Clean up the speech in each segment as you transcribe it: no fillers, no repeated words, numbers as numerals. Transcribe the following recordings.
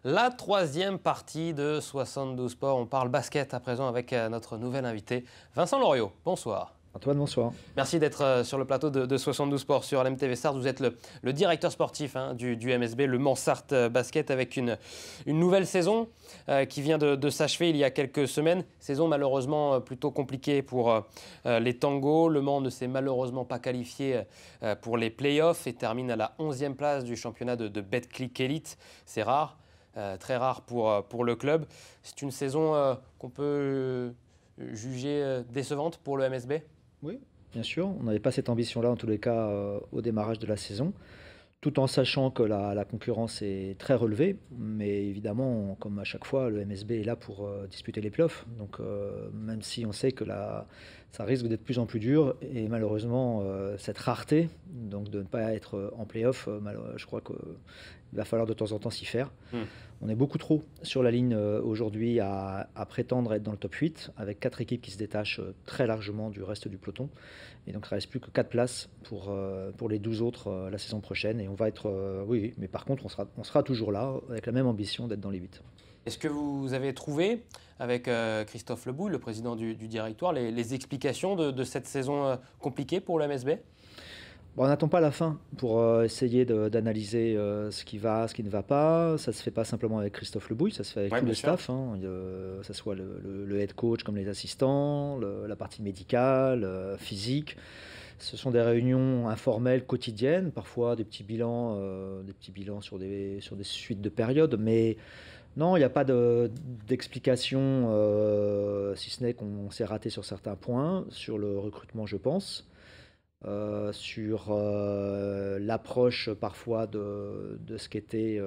La troisième partie de 72 Sports. On parle basket à présent avec notre nouvel invité, Vincent Loriot. Bonsoir. Antoine, bonsoir. Merci d'être sur le plateau de 72 Sports sur LMTV Sarthe. Vous êtes le directeur sportif du MSB, le Mans Sarthe Basket, avec une nouvelle saison qui vient de s'achever il y a quelques semaines. Saison malheureusement plutôt compliquée pour les Tangos. Le Mans ne s'est malheureusement pas qualifié pour les playoffs et termine à la 11e place du championnat de Betclic Elite. C'est rare. Très rare pour le club. C'est une saison qu'on peut juger décevante pour le MSB. Oui, bien sûr. On n'avait pas cette ambition-là, en tous les cas, au démarrage de la saison, tout en sachant que la concurrence est très relevée. Mais évidemment, comme à chaque fois, le MSB est là pour disputer les playoffs. Donc, même si on sait que ça risque d'être de plus en plus dur, et malheureusement, cette rareté, donc de ne pas être en playoff, je crois qu'il va falloir de temps en temps s'y faire. On est beaucoup trop sur la ligne aujourd'hui à prétendre être dans le top 8, avec 4 équipes qui se détachent très largement du reste du peloton. Et donc il ne reste plus que 4 places pour les 12 autres la saison prochaine. Et on va être, oui, mais par contre on sera toujours là, avec la même ambition d'être dans les 8. Est-ce que vous avez trouvé, avec Christophe Lebouy, le président du directoire, les explications de cette saison compliquée pour le MSB ? Bon, on n'attend pas la fin pour essayer d'analyser ce qui va, ce qui ne va pas. Ça ne se fait pas simplement avec Christophe Lebouy, ça se fait avec tout le staff, que ce soit le head coach comme les assistants, la partie médicale, physique. Ce sont des réunions informelles quotidiennes, parfois des petits bilans sur des suites de périodes, mais non, il n'y a pas d'explication, si ce n'est qu'on s'est raté sur certains points, sur le recrutement, je pense. Sur l'approche parfois de ce qu'était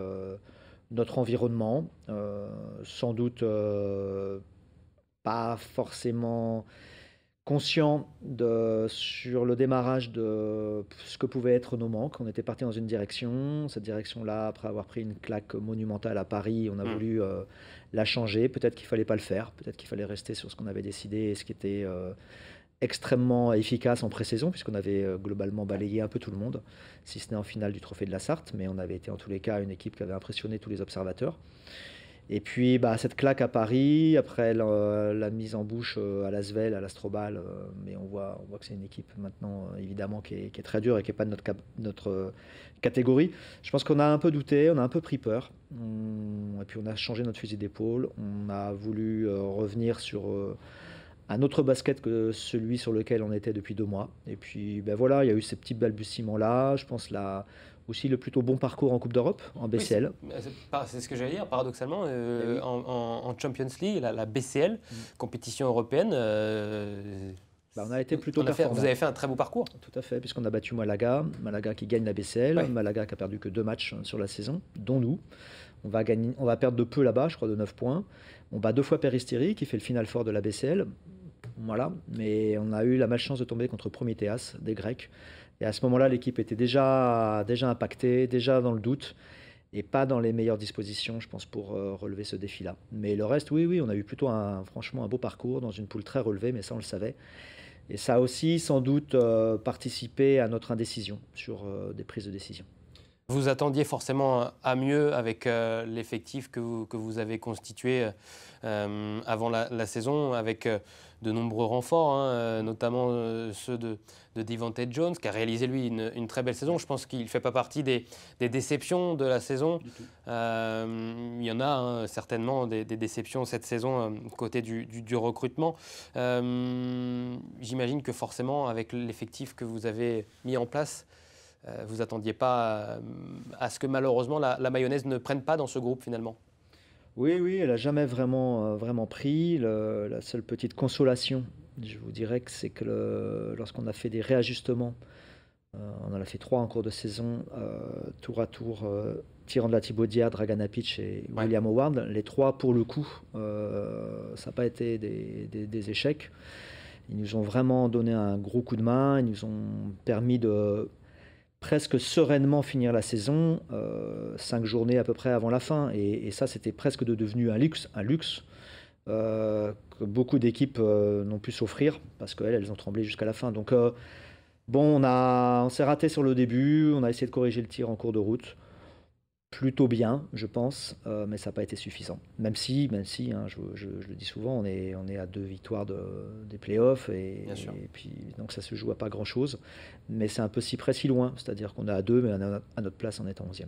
notre environnement, sans doute pas forcément conscient sur le démarrage de ce que pouvaient être nos manques. On était parti dans une direction, cette direction-là, après avoir pris une claque monumentale à Paris, on a voulu la changer. Peut-être qu'il ne fallait pas le faire, peut-être qu'il fallait rester sur ce qu'on avait décidé et ce qui était extrêmement efficace en pré-saison, puisqu'on avait globalement balayé un peu tout le monde, si ce n'est en finale du Trophée de la Sarthe, mais on avait été en tous les cas une équipe qui avait impressionné tous les observateurs. Et puis cette claque à Paris, après la mise en bouche à l'Asvel, à l'Astrobal, mais on voit que c'est une équipe maintenant évidemment qui est très dure et qui n'est pas de notre catégorie. Je pense qu'on a un peu douté, on a un peu pris peur, et puis on a changé notre fusil d'épaule, on a voulu revenir sur un autre basket que celui sur lequel on était depuis 2 mois. Et puis voilà, il y a eu ces petits balbutiements-là. Je pense là aussi le plutôt bon parcours en Coupe d'Europe, en BCL. Oui, c'est ce que j'allais dire, paradoxalement, oui. en Champions League, la BCL, compétition européenne, on a été plutôt performant. Vous avez fait un très beau parcours. Tout à fait, puisqu'on a battu Malaga qui gagne la BCL, oui. Malaga qui a perdu que 2 matchs sur la saison, dont nous. On va perdre de peu là-bas, je crois de 9 points. On bat 2 fois Peristeri, qui fait le final fort de la BCL. Voilà, mais on a eu la malchance de tomber contre Prométhéas, des Grecs. Et à ce moment-là, l'équipe était déjà impactée, déjà dans le doute, et pas dans les meilleures dispositions, je pense, pour relever ce défi-là. Mais le reste, oui, on a eu plutôt franchement un beau parcours dans une poule très relevée, mais ça, on le savait. Et ça a aussi, sans doute, participé à notre indécision sur des prises de décision. Vous attendiez forcément à mieux avec l'effectif que vous avez constitué avant la saison, avec de nombreux renforts, notamment ceux de Devante Jones, qui a réalisé lui une très belle saison. Je pense qu'il ne fait pas partie des déceptions de la saison. Il y en a certainement des déceptions cette saison côté du recrutement. J'imagine que forcément, avec l'effectif que vous avez mis en place, vous n'attendiez pas à ce que malheureusement la mayonnaise ne prenne pas dans ce groupe finalement? Oui, elle n'a jamais vraiment pris. La seule petite consolation, je vous dirais que c'est que lorsqu'on a fait des réajustements, on en a fait 3 en cours de saison, tour à tour, Tiranda Thibaudia, Draganapic et William Howard. Les 3, pour le coup, ça n'a pas été des échecs. Ils nous ont vraiment donné un gros coup de main, ils nous ont permis de presque sereinement finir la saison, 5 journées à peu près avant la fin. Et ça, c'était presque devenu un luxe que beaucoup d'équipes n'ont pu s'offrir, parce qu'elles ont tremblé jusqu'à la fin. Donc, on s'est raté sur le début, on a essayé de corriger le tir en cours de route. plutôt bien, je pense, mais ça n'a pas été suffisant. Même si hein, je le dis souvent, on est à 2 victoires des playoffs Bien sûr. et puis donc ça se joue à pas grand-chose. Mais c'est un peu si près, si loin. C'est-à-dire qu'on est à 2, mais à notre place en étant 11e.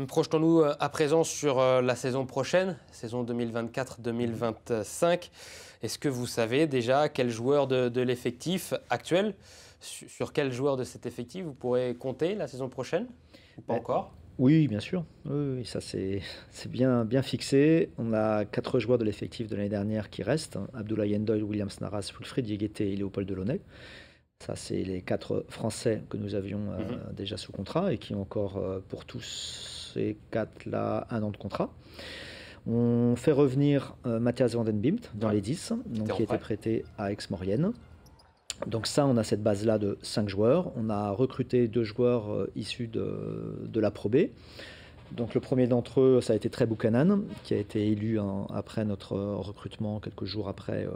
Projetons-nous à présent sur la saison prochaine, saison 2024-2025. Est-ce que vous savez déjà quel joueur de l'effectif actuel, sur quel joueur de cet effectif vous pourrez compter la saison prochaine? Ou pas Ouais. encore? Oui, bien sûr. Oui, ça c'est bien fixé. On a 4 joueurs de l'effectif de l'année dernière qui restent, hein. Abdoulaye Ndoye, Williams Naras, Wilfried Diégueté et Léopold Delaunay. Ça, c'est les 4 Français que nous avions déjà sous contrat et qui ont encore pour tous ces 4-là 1 an de contrat. On fait revenir Matthias Van Den Beemt dans les 10, donc, qui était prêté à Aix-Maurienne. Donc ça, on a cette base-là de 5 joueurs. On a recruté 2 joueurs issus de la Pro B. Donc le premier d'entre eux, ça a été Trey Buchanan, qui a été élu après notre recrutement, quelques jours après,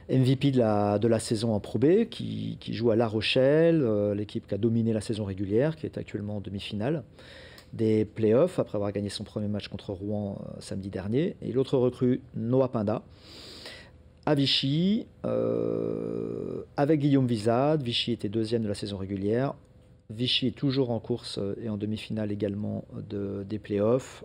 MVP de la saison en Pro B, qui joue à La Rochelle, l'équipe qui a dominé la saison régulière, qui est actuellement en demi-finale des playoffs, après avoir gagné son premier match contre Rouen samedi dernier. Et l'autre recrue, Noah Pinda, à Vichy, avec Guillaume Vizade. Vichy était 2e de la saison régulière. Vichy est toujours en course et en demi-finale également des playoffs,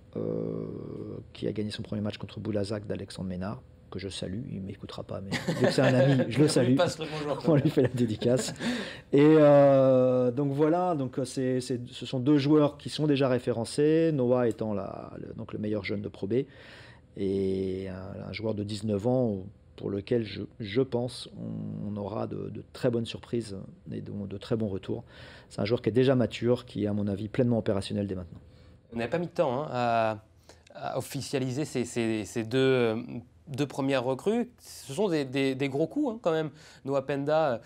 qui a gagné son premier match contre Boulazac d'Alexandre Ménard, que je salue. Il ne m'écoutera pas, mais vu que c'est un ami, je le salue. On lui fait la dédicace. Et donc voilà, donc ce sont 2 joueurs qui sont déjà référencés, Noah étant donc le meilleur jeune de Pro B, et un joueur de 19 ans pour lequel je pense on aura de très bonnes surprises et de très bons retours. C'est un joueur qui est déjà mature, qui est à mon avis pleinement opérationnel dès maintenant. Vous n'avez pas mis de temps à officialiser ces deux premières recrues. Ce sont des gros coups quand même. Noah Penda,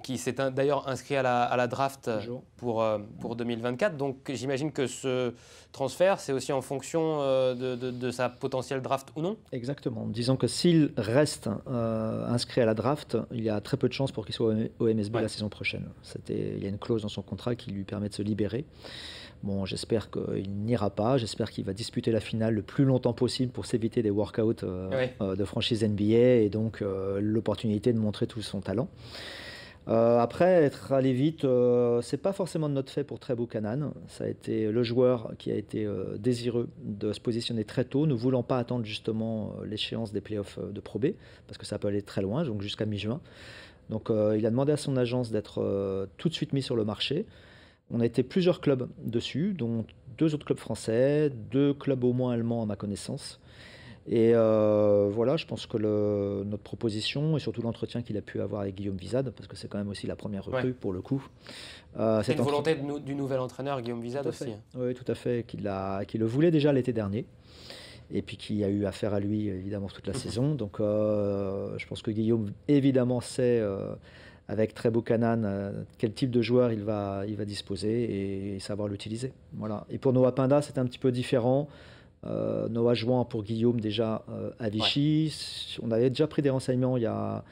qui s'est d'ailleurs inscrit à la draft pour 2024. Donc j'imagine que ce transfert, c'est aussi en fonction de sa potentielle draft ou non? Exactement. Disons que s'il reste inscrit à la draft, il y a très peu de chances pour qu'il soit au MSB la saison prochaine. Il y a une clause dans son contrat qui lui permet de se libérer. Bon, j'espère qu'il n'ira pas. J'espère qu'il va disputer la finale le plus longtemps possible pour s'éviter des workouts de franchise NBA et donc l'opportunité de montrer tout son talent. Après, être allé vite, c'est pas forcément de notre fait pour Trey Buchanan. Ça a été le joueur qui a été désireux de se positionner très tôt, ne voulant pas attendre justement l'échéance des playoffs de Pro B, parce que ça peut aller très loin, donc jusqu'à mi-juin. Donc il a demandé à son agence d'être tout de suite mis sur le marché. On a été plusieurs clubs dessus, dont 2 autres clubs français, 2 clubs au moins allemands à ma connaissance. Et voilà, je pense que notre proposition et surtout l'entretien qu'il a pu avoir avec Guillaume Vizade, parce que c'est quand même aussi la première recrue pour le coup. C'est une volonté du nouvel entraîneur Guillaume Vizade aussi. Oui, tout à fait, qui le voulait déjà l'été dernier. Et puis qui a eu affaire à lui évidemment toute la saison. Donc je pense que Guillaume évidemment sait avec Trey Buchanan quel type de joueur il va disposer et savoir l'utiliser. Voilà. Et pour Noah Pinda, c'est un petit peu différent. Noah jouant pour Guillaume déjà à Vichy. On avait déjà pris des renseignements il y a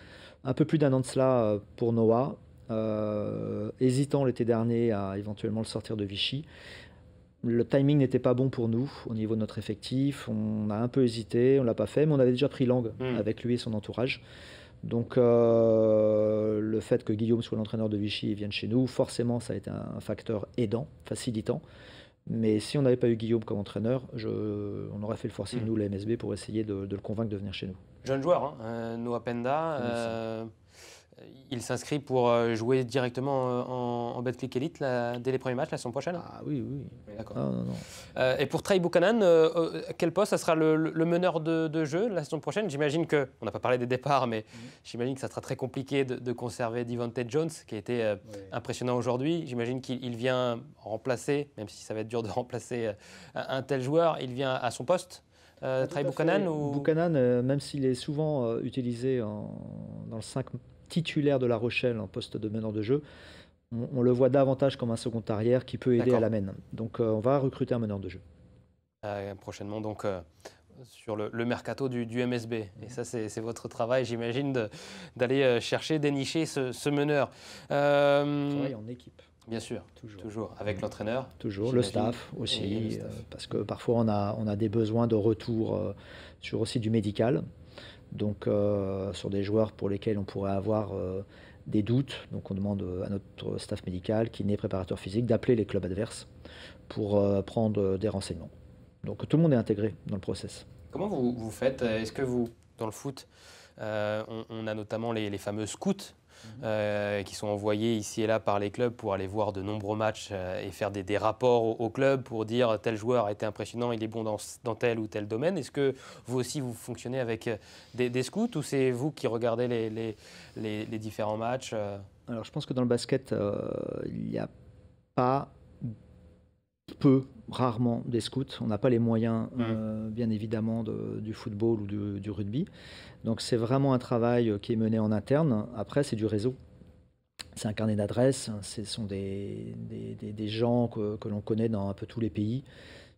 un peu plus d'1 an de cela pour Noah. Hésitant l'été dernier à éventuellement le sortir de Vichy. Le timing n'était pas bon pour nous au niveau de notre effectif. On a un peu hésité, on ne l'a pas fait, mais on avait déjà pris langue avec lui et son entourage. Donc le fait que Guillaume soit l'entraîneur de Vichy et vienne chez nous, forcément ça a été un facteur aidant, facilitant. Mais si on n'avait pas eu Guillaume comme entraîneur, on aurait fait le forcing, nous, la MSB, pour essayer de le convaincre de venir chez nous. Jeune joueur, Noah Penda. Il s'inscrit pour jouer directement en Betclic Elite dès les premiers matchs la saison prochaine? Ah oui. D'accord. Non. Et pour Trey Buchanan, quel poste ça sera le meneur de jeu la saison prochaine? J'imagine que, on n'a pas parlé des départs, mais j'imagine que ça sera très compliqué de conserver Devontae Jones, qui a été impressionnant aujourd'hui. J'imagine qu'il vient remplacer, même si ça va être dur de remplacer un tel joueur, il vient à son poste. Trey Buchanan Buchanan, même s'il est souvent utilisé dans le 5 titulaire de La Rochelle en poste de meneur de jeu, on le voit davantage comme un second arrière qui peut aider à la main. Donc on va recruter un meneur de jeu. Prochainement donc sur le mercato du MSB. Et ça c'est votre travail, j'imagine, d'aller chercher, dénicher ce meneur. Travail en équipe. Bien sûr, toujours. Avec l'entraîneur. Toujours, le staff aussi, parce que parfois on a des besoins de retour sur aussi du médical, donc sur des joueurs pour lesquels on pourrait avoir des doutes. Donc on demande à notre staff médical, kiné, préparateur physique, d'appeler les clubs adverses pour prendre des renseignements. Donc tout le monde est intégré dans le process. Comment vous faites? Est-ce que vous, dans le foot, on a notamment les fameux scouts qui sont envoyés ici et là par les clubs pour aller voir de nombreux matchs et faire des rapports au club pour dire tel joueur a été impressionnant, il est bon dans tel ou tel domaine. Est-ce que vous aussi vous fonctionnez avec des scouts ou c'est vous qui regardez les différents matchs Alors je pense que dans le basket, il n'y a pas rarement des scouts. On n'a pas les moyens, bien évidemment, du football ou du rugby. Donc c'est vraiment un travail qui est mené en interne. Après, c'est du réseau. C'est un carnet d'adresses. Ce sont des gens que l'on connaît dans un peu tous les pays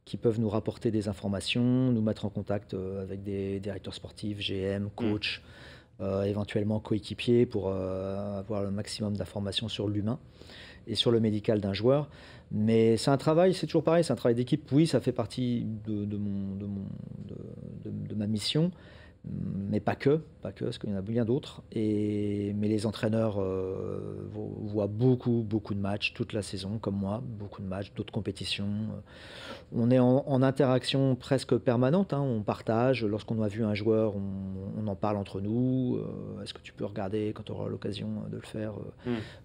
qui peuvent nous rapporter des informations, nous mettre en contact avec des directeurs sportifs, GM, coach, éventuellement coéquipiers pour avoir le maximum d'informations sur l'humain et sur le médical d'un joueur. Mais c'est un travail, c'est toujours pareil, c'est un travail d'équipe. Oui, ça fait partie de ma mission, mais pas que, parce qu'il y en a bien d'autres. Mais les entraîneurs voient beaucoup de matchs toute la saison, comme moi, beaucoup de matchs, d'autres compétitions. On est en interaction presque permanente, hein. On partage. Lorsqu'on a vu un joueur, on en parle entre nous. Est-ce que tu peux regarder, quand tu auras l'occasion de le faire,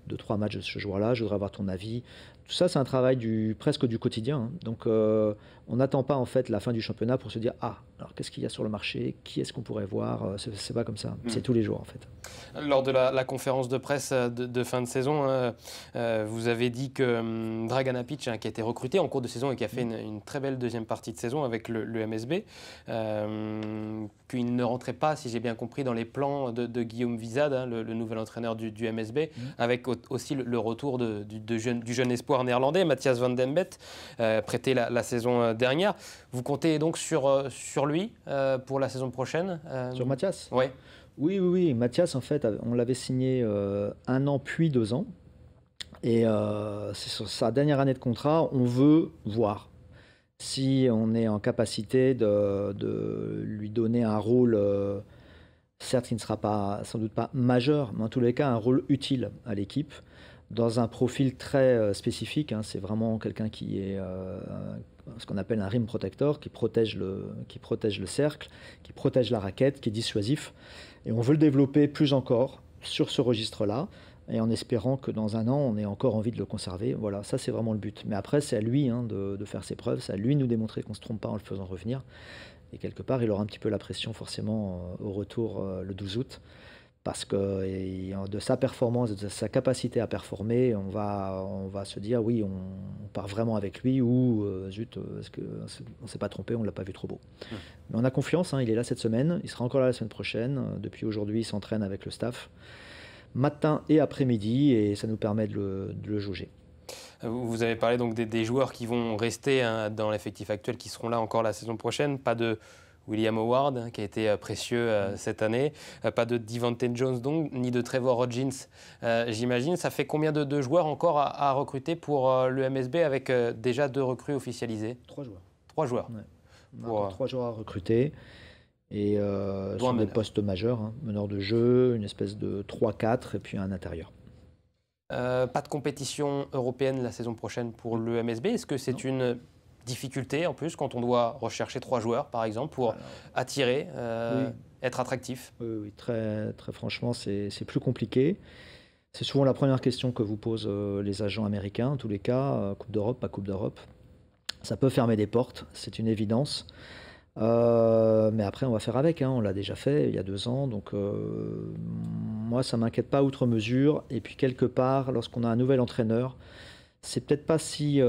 2-3 matchs de ce joueur-là? Je voudrais avoir ton avis. Tout ça, c'est un travail presque du quotidien, hein. Donc, on n'attend pas en fait la fin du championnat pour se dire alors qu'est-ce qu'il y a sur le marché? Qui est-ce qu'on pourrait voir? C'est pas comme ça. C'est tous les jours en fait. Lors de la conférence de presse de fin de saison, vous avez dit que Dragan Apic, qui a été recruté en cours de saison et qui a fait une très belle deuxième partie de saison avec le MSB, qu'il ne rentrait pas, si j'ai bien compris, dans les plans de Guillaume Wizad, hein, le nouvel entraîneur du MSB, avec aussi le retour du jeune espoir néerlandais, Matthias van den Belt, prêté la saison dernière. Vous comptez donc sur lui pour la saison prochaine Sur Matthias? Ouais. Oui. Matthias, en fait, on l'avait signé 1 an puis 2 ans. Et c'est sur sa dernière année de contrat, on veut voir si on est en capacité de lui donner un rôle, certes, qui ne sera sans doute pas majeur, mais en tous les cas, un rôle utile à l'équipe, dans un profil très spécifique, hein. C'est vraiment quelqu'un qui est ce qu'on appelle un rim protector, qui protège le cercle, qui protège la raquette, qui est dissuasif. Et on veut le développer plus encore sur ce registre-là, et en espérant que dans 1 an, on ait encore envie de le conserver. Voilà, ça c'est vraiment le but. Mais après, c'est à lui, hein, de faire ses preuves, c'est à lui de nous démontrer qu'on ne se trompe pas en le faisant revenir. Et quelque part, il aura un petit peu la pression forcément au retour le 12 août. Parce que de sa performance, de sa capacité à performer, on va se dire oui, on part vraiment avec lui, ou zut, est-ce qu'on ne s'est pas trompé, on ne l'a pas vu trop beau. Mais on a confiance, hein, il est là cette semaine, il sera encore là la semaine prochaine. Depuis aujourd'hui, il s'entraîne avec le staff, matin et après-midi, et ça nous permet de le jauger. Vous avez parlé donc des joueurs qui vont rester, hein, dans l'effectif actuel, qui seront là encore la saison prochaine. Pas de William Howard, hein, qui a été précieux cette année. Pas de Devante Jones, donc, ni de Trevor Hodgins, j'imagine. Ça fait combien de joueurs encore à recruter pour le MSB, avec déjà 2 recrues officialisées? 3 joueurs. 3 joueurs. Ouais. On a 3 joueurs à recruter. Et sur des postes majeurs, hein, meneur de jeu, une espèce de 3-4 et puis un intérieur. Pas de compétition européenne la saison prochaine pour le MSB. Est-ce que c'est une difficulté en plus quand on doit rechercher 3 joueurs par exemple pour attirer, être attractif? Oui, très franchement, c'est plus compliqué. C'est souvent la première question que vous posent les agents américains, en tous les cas, Coupe d'Europe, pas Coupe d'Europe. Ça peut fermer des portes, c'est une évidence. Mais après, on va faire avec, hein. On l'a déjà fait il y a 2 ans, donc moi, ça ne m'inquiète pas outre mesure. Et puis, quelque part, lorsqu'on a un nouvel entraîneur, c'est peut-être pas si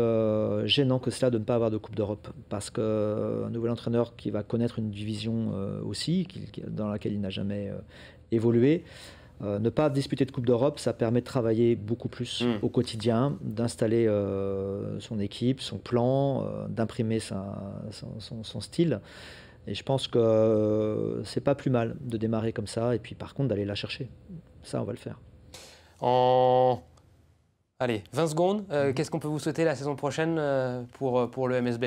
gênant que cela de ne pas avoir de Coupe d'Europe, parce qu'un nouvel entraîneur qui va connaître une division aussi, dans laquelle il n'a jamais évolué, ne pas disputer de Coupe d'Europe, ça permet de travailler beaucoup plus au quotidien, d'installer son équipe, son plan, d'imprimer son style. Et je pense que c'est pas plus mal de démarrer comme ça, et puis par contre d'aller la chercher. Ça, on va le faire. Allez, 20 secondes. Qu'est-ce qu'on peut vous souhaiter la saison prochaine pour le MSB?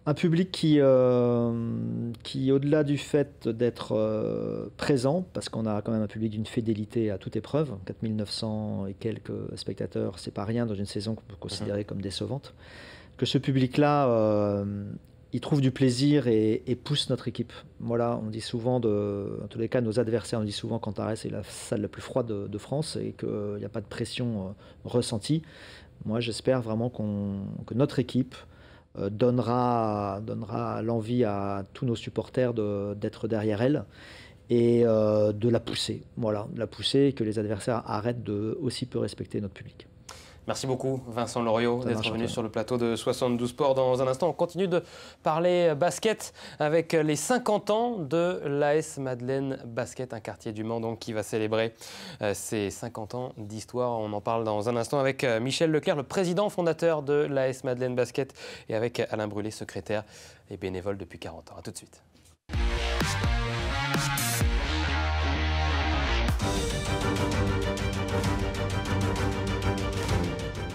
Un public qui au-delà du fait d'être présent, parce qu'on a quand même un public d'une fidélité à toute épreuve, 4900 et quelques spectateurs, c'est pas rien dans une saison qu'on peut considérer comme décevante, que ce public-là, il trouve du plaisir et pousse notre équipe. Voilà, on dit souvent, en tous les cas, nos adversaires, on dit souvent qu'Antares est la salle la plus froide de France et qu'il n'y a pas de pression ressentie. Moi, j'espère vraiment que notre équipe donnera l'envie à tous nos supporters d'être derrière elle et de la pousser. Voilà, de la pousser et que les adversaires arrêtent de aussi peu respecter notre public. Merci beaucoup Vincent Loriot d'être venu sur le plateau de 72 Sport. Dans un instant, on continue de parler basket avec les 50 ans de l'AS Madeleine Basket, un quartier du Mans donc, qui va célébrer ses 50 ans d'histoire. On en parle dans un instant avec Michel Leclerc, le président fondateur de l'AS Madeleine Basket, et avec Alain Brulé, secrétaire et bénévole depuis 40 ans. A tout de suite.